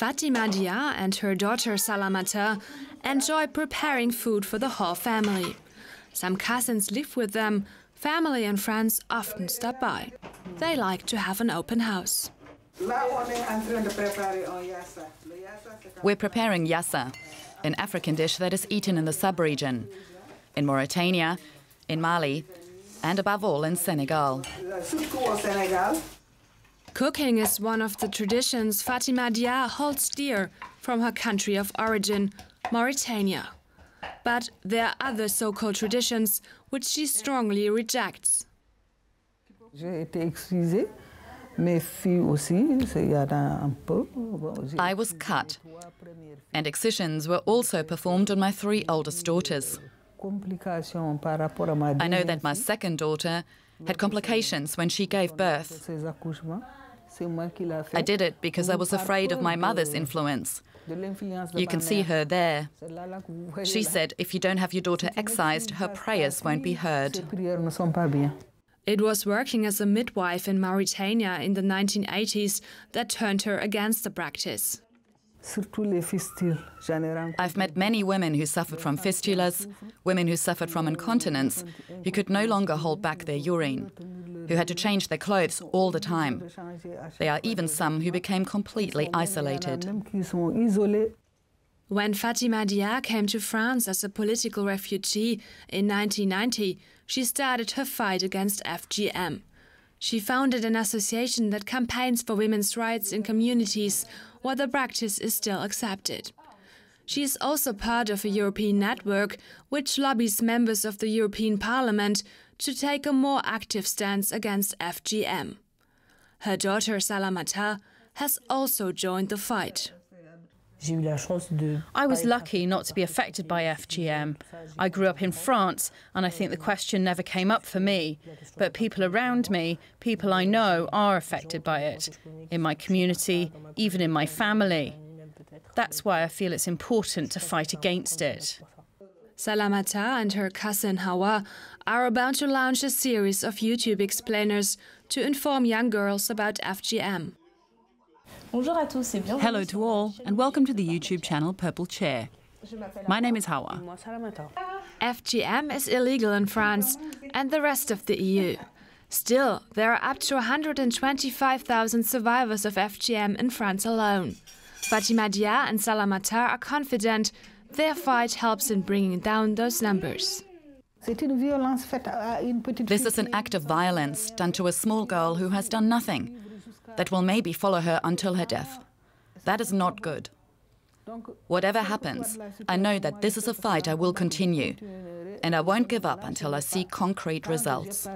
Fatimata and her daughter Salamata enjoy preparing food for the whole family. Some cousins live with them. Family and friends often stop by. They like to have an open house. We're preparing yassa, an African dish that is eaten in the sub-region, in Mauritania, in Mali, and above all in Senegal. Cooking is one of the traditions Fatimata holds dear from her country of origin, Mauritania. But there are other so-called traditions which she strongly rejects. I was cut, and excisions were also performed on my 3 oldest daughters. I know that my second daughter had complications when she gave birth. I did it because I was afraid of my mother's influence. You can see her there. She said if you don't have your daughter excised, her prayers won't be heard. It was working as a midwife in Mauritania in the 1980s that turned her against the practice. I've met many women who suffered from fistulas, women who suffered from incontinence, who could no longer hold back their urine, who had to change their clothes all the time. There are even some who became completely isolated. When Fatimata came to France as a political refugee in 1990, she started her fight against FGM. She founded an association that campaigns for women's rights in communities where the practice is still accepted. She is also part of a European network which lobbies members of the European Parliament to take a more active stance against FGM. Her daughter Salamata has also joined the fight. I was lucky not to be affected by FGM. I grew up in France, and I think the question never came up for me. But people around me, people I know, are affected by it. In my community, even in my family. That's why I feel it's important to fight against it. Salamata and her cousin Hawa are about to launch a series of YouTube explainers to inform young girls about FGM. Hello to all, and welcome to the YouTube channel Purple Chair. My name is Hawa. FGM is illegal in France and the rest of the EU. Still, there are up to 125,000 survivors of FGM in France alone. Fatimata and Salamata are confident their fight helps in bringing down those numbers. This is an act of violence done to a small girl who has done nothing, that will maybe follow her until her death. That is not good. Whatever happens, I know that this is a fight I will continue, and I won't give up until I see concrete results.